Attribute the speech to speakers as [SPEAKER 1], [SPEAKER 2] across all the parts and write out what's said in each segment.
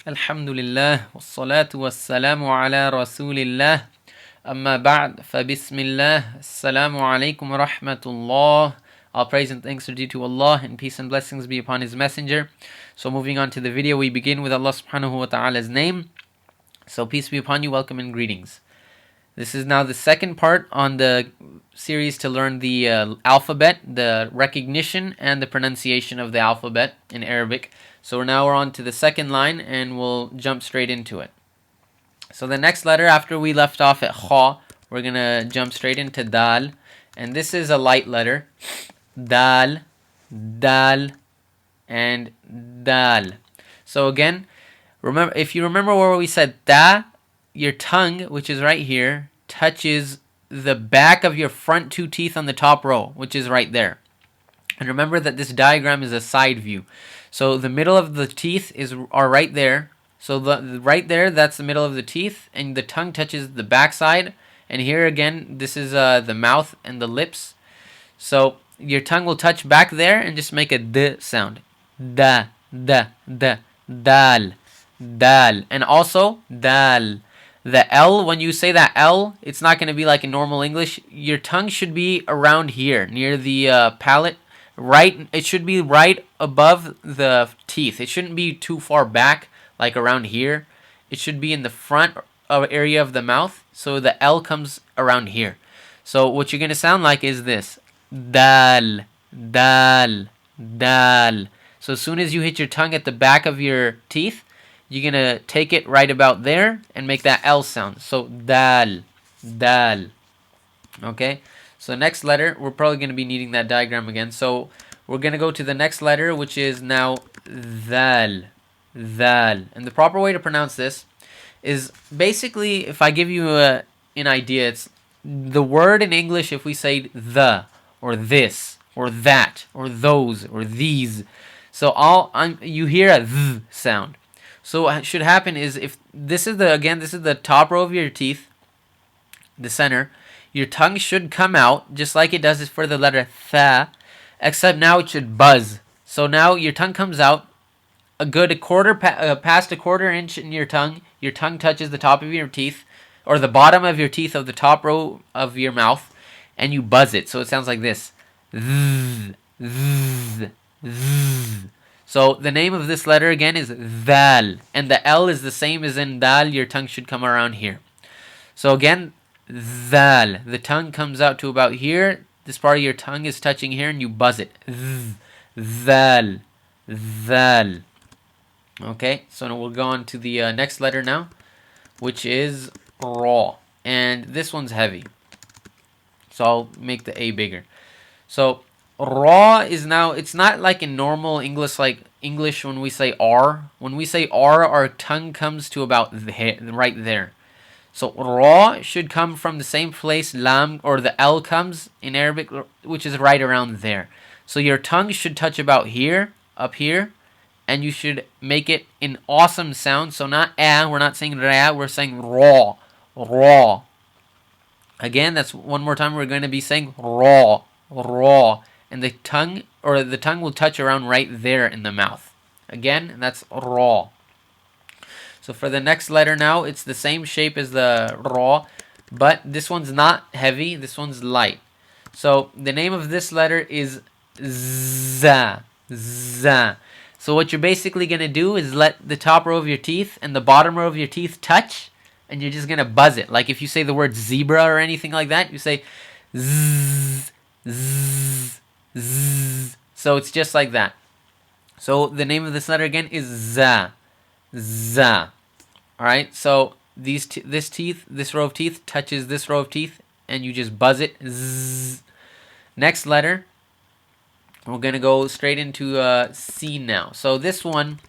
[SPEAKER 1] Alhamdulillah, wassalatu wassalamu ala rasulillah. Amma ba'd, fa bismillah, assalamu alaikum wa rahmatullah. All praise and thanks are due to Allah, and peace and blessings be upon His Messenger. So moving on to the video, we begin with Allah subhanahu wa ta'ala's name. So peace be upon you, welcome and greetings. This is now the second part on the series to learn the alphabet, the recognition and the pronunciation of the alphabet in Arabic. So now we're on to the second line and we'll jump straight into it. So the next letter after we left off at kha, we're going to jump straight into dal. And this is a light letter. Dal, dal, and dal. So again, remember, if you remember where we said da, your tongue, which is right here, touches the back of your front two teeth on the top row, which is right there. And remember that this diagram is a side view. So the middle of the teeth are right there. So right there, that's the middle of the teeth, and the tongue touches the back side. And here again, this is the mouth and the lips. So your tongue will touch back there and just make a d sound. Da, da, da, dal, dal. And also dal. The L, when you say that L, it's not going to be like in normal English. Your tongue should be around here, near the palate. Right, it should be right above the teeth. It shouldn't be too far back, like around here. It should be in the front area of the mouth, so the L comes around here. So what you're going to sound like is this. Dal, dal, dal. So as soon as you hit your tongue at the back of your teeth, you're going to take it right about there and make that L sound. So dal, dal. Okay? So next letter, we're probably going to be needing that diagram again. So we're going to go to the next letter, which is now dhal, dhal. And the proper way to pronounce this is basically, if I give you an idea, it's the word in English if we say the, or this, or that, or those, or these. So you hear a th sound. So what should happen is, if this is the top row of your teeth, the center, your tongue should come out just like it does for the letter tha, except now it should buzz. So now your tongue comes out a good past a quarter inch in your tongue. Your tongue touches the top of your teeth, or the bottom of your teeth of the top row of your mouth, and you buzz it. So it sounds like this. Zzz, zzz, zzz. So the name of this letter again is dal, and the L is the same as in dal. Your tongue should come around here. So again, dal. The tongue comes out to about here. This part of your tongue is touching here, and you buzz it. Dal, dal. Okay, so we'll go on to the next letter now, which is ra, and this one's heavy. So I'll make the A bigger. So ra is now, it's not like in normal English, like English when we say R. When we say R, our tongue comes to about right there. So ra should come from the same place lam, or the L comes in Arabic, which is right around there. So your tongue should touch about here, up here, and you should make it an awesome sound. So not we're not saying ra, we're saying raw, raw. Again, that's one more time, we're going to be saying raw, raw. And the tongue will touch around right there in the mouth. Again, that's raw. So for the next letter now, it's the same shape as the ra, but this one's not heavy, this one's light. So the name of this letter is za, za. So what you're basically going to do is let the top row of your teeth and the bottom row of your teeth touch, and you're just going to buzz it. Like if you say the word zebra or anything like that, you say zzz, zzz, zzz. So it's just like that. So the name of this letter again is za, za. All right. So this row of teeth touches this row of teeth, and you just buzz it. Zzz. Next letter, we're gonna go straight into C now. So this one,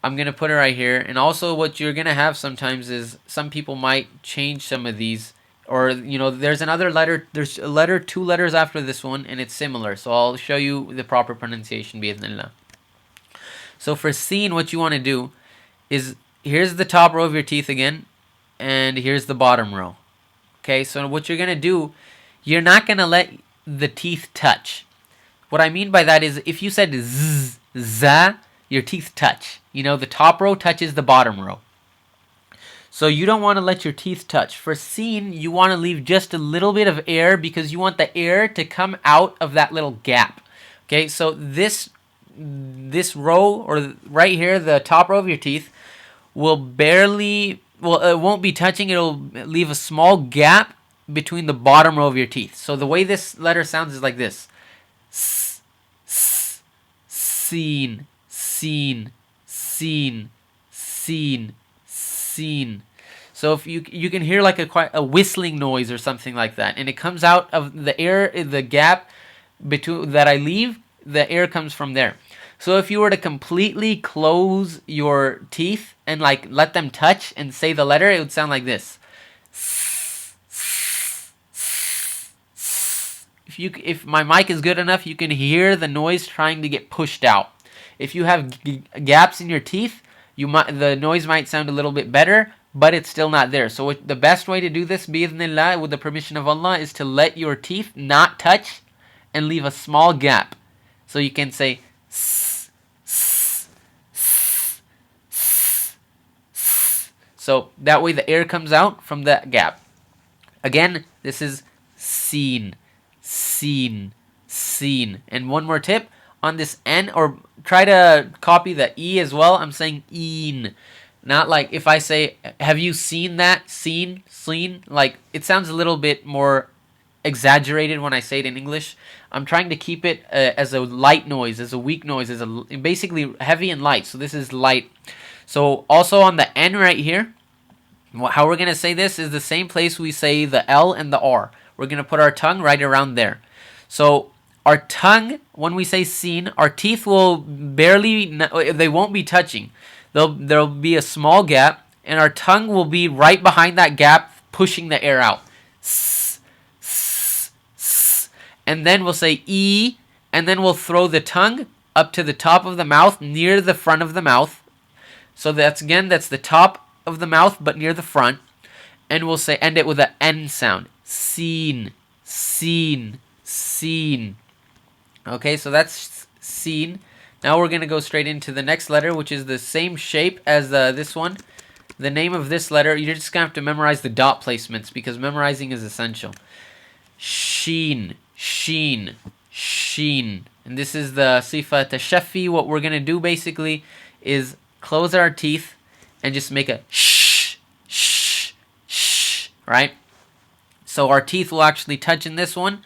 [SPEAKER 1] I'm gonna put it right here. And also, what you're gonna have sometimes is some people might change some of these. Or, there's another letter, there's a letter, 2 letters after this one, and it's similar. So I'll show you the proper pronunciation, bi'idhnillah. So for Seen, what you want to do is, here's the top row of your teeth again, and here's the bottom row. Okay, so what you're going to do, you're not going to let the teeth touch. What I mean by that is, if you said z, za, your teeth touch. You know, the top row touches the bottom row. So you don't want to let your teeth touch. For seen, you want to leave just a little bit of air because you want the air to come out of that little gap. Okay, so this row, or right here, the top row of your teeth, will barely, well, it won't be touching. It'll leave a small gap between the bottom row of your teeth. So the way this letter sounds is like this. S, s, seen, seen, seen, seen, seen. So if you can hear like a whistling noise or something like that, and it comes out of the air, the gap between that I leave, the air comes from there. So if you were to completely close your teeth and like let them touch and say the letter, it would sound like this. If my mic is good enough, you can hear the noise trying to get pushed out. If you have gaps in your teeth, the noise might sound a little bit better, but it's still not there. So the best way to do this, bi'idhnillah, with the permission of Allah, is to let your teeth not touch and leave a small gap. So you can say s, s, s, s, s. So that way the air comes out from that gap. Again, this is seen, seen, seen. And one more tip on this N, or try to copy the E as well. I'm saying een. Not like if I say, have you seen that? Seen? Seen? Like, it sounds a little bit more exaggerated when I say it in English. I'm trying to keep it as a light noise, as a weak noise, as a basically heavy and light. So this is light. So also on the N right here, how we're going to say this is the same place we say the L and the R. We're going to put our tongue right around there. So our tongue, when we say seen, our teeth will barely, they won't be touching. There'll be a small gap, and our tongue will be right behind that gap, pushing the air out. S, s, s. And then we'll say E, and then we'll throw the tongue up to the top of the mouth, near the front of the mouth. So that's the top of the mouth, but near the front. And we'll say, end it with an N sound. Seen, seen, seen. Okay, so that's seen. Now we're going to go straight into the next letter, which is the same shape as this one. The name of this letter, you're just going to have to memorize the dot placements because memorizing is essential. Sheen, sheen, sheen. And this is the sifa tashafi. What we're going to do basically is close our teeth and just make a shh, shh, shh, right? So our teeth will actually touch in this one.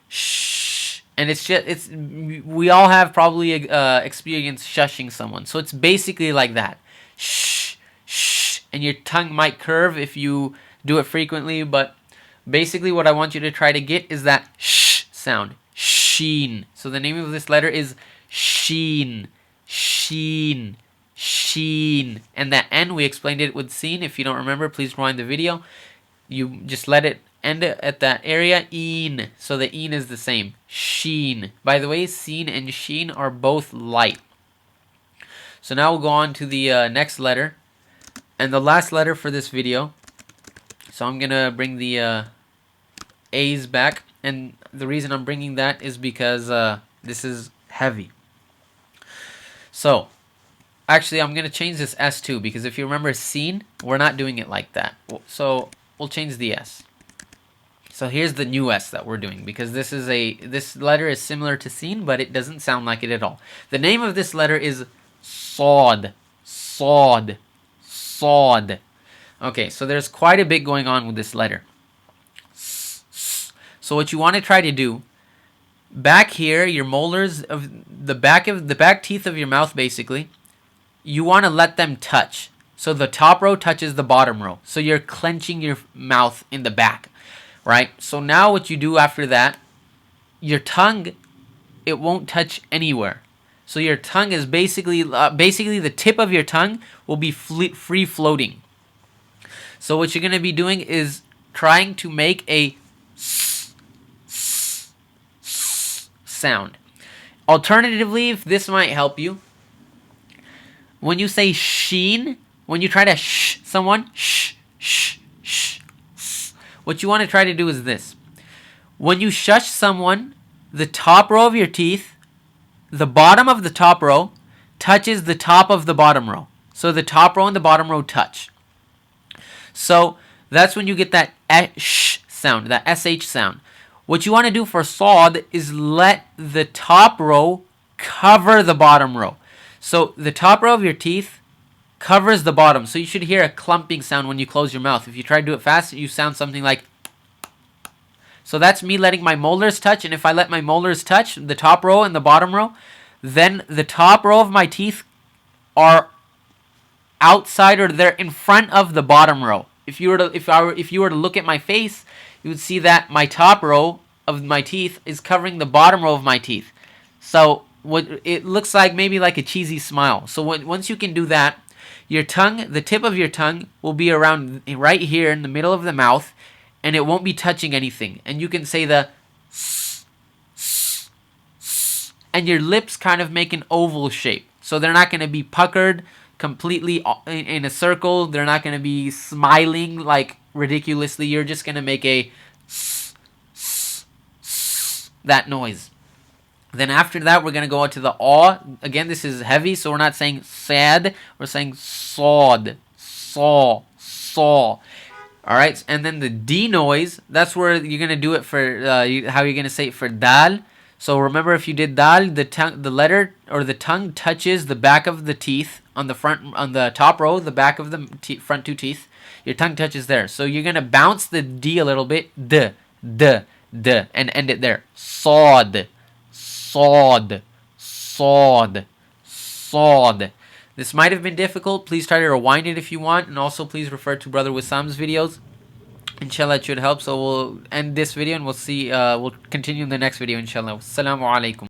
[SPEAKER 1] Shh. And we all have probably experienced shushing someone. So it's basically like that. Shh, shh. And your tongue might curve if you do it frequently. But basically what I want you to try to get is that shh sound. Sheen. So the name of this letter is sheen. Sheen. Sheen. And that N, we explained it with seen. If you don't remember, please rewind the video. You just let it end at that area. Een. So the een is the same. Sheen. By the way, seen and sheen are both light. So now we'll go on to the next letter. And the last letter for this video. So I'm going to bring the A's back. And the reason I'm bringing that is because this is heavy. So, actually I'm going to change this S too. Because if you remember seen, we're not doing it like that. So we'll change the S. So here's the new S that we're doing, because this letter is similar to seen, but it doesn't sound like it at all. The name of this letter is Sod. Sod. Sod. Okay, so there's quite a bit going on with this letter. So what you want to try to do, back here, your molars of the back teeth of your mouth, basically, you want to let them touch. So the top row touches the bottom row. So you're clenching your mouth in the back. Right? So now what you do after that, your tongue, it won't touch anywhere. So your tongue is basically the tip of your tongue will be free floating. So what you're going to be doing is trying to make a s, s, s sound. Alternatively, if this might help you, when you say sheen, when you try to shh someone, shh, shh, shh. What you want to try to do is this. When you shush someone, the top row of your teeth, the bottom of the top row, touches the top of the bottom row. So the top row and the bottom row touch. So that's when you get that sh sound, that sh sound. What you want to do for sod is let the top row cover the bottom row. So the top row of your teeth covers the bottom. So you should hear a clumping sound when you close your mouth. If you try to do it fast, you sound something like. So that's me letting my molars touch. And if I let my molars touch the top row and the bottom row, then the top row of my teeth are outside, or they're in front of the bottom row. If you were to look at my face, you would see that my top row of my teeth is covering the bottom row of my teeth. So what it looks like, maybe like a cheesy smile. So once you can do that, your tongue, the tip of your tongue will be around right here in the middle of the mouth, and it won't be touching anything. And you can say the s, s, s, and your lips kind of make an oval shape. So they're not going to be puckered completely in a circle. They're not going to be smiling like ridiculously. You're just going to make a s, s, s, that noise. Then after that, we're going to go into the aw. Again, this is heavy, so we're not saying sad. We're saying sawed, saw, saw. All right, and then the D noise, that's where you're going to do it for, how you're going to say it for dal. So remember, if you did dal, the letter or the tongue touches the back of the teeth on the front, on the top row, the back of the front two teeth. Your tongue touches there. So you're going to bounce the D a little bit, d, d, d, and end it there. Sawed, sawed, sawed, sawed. This might have been difficult. Please try to rewind it if you want. And also please refer to Brother Wissam's videos. Inshallah, it should help. So we'll end this video and we'll continue in the next video, inshallah. Assalamu alaikum.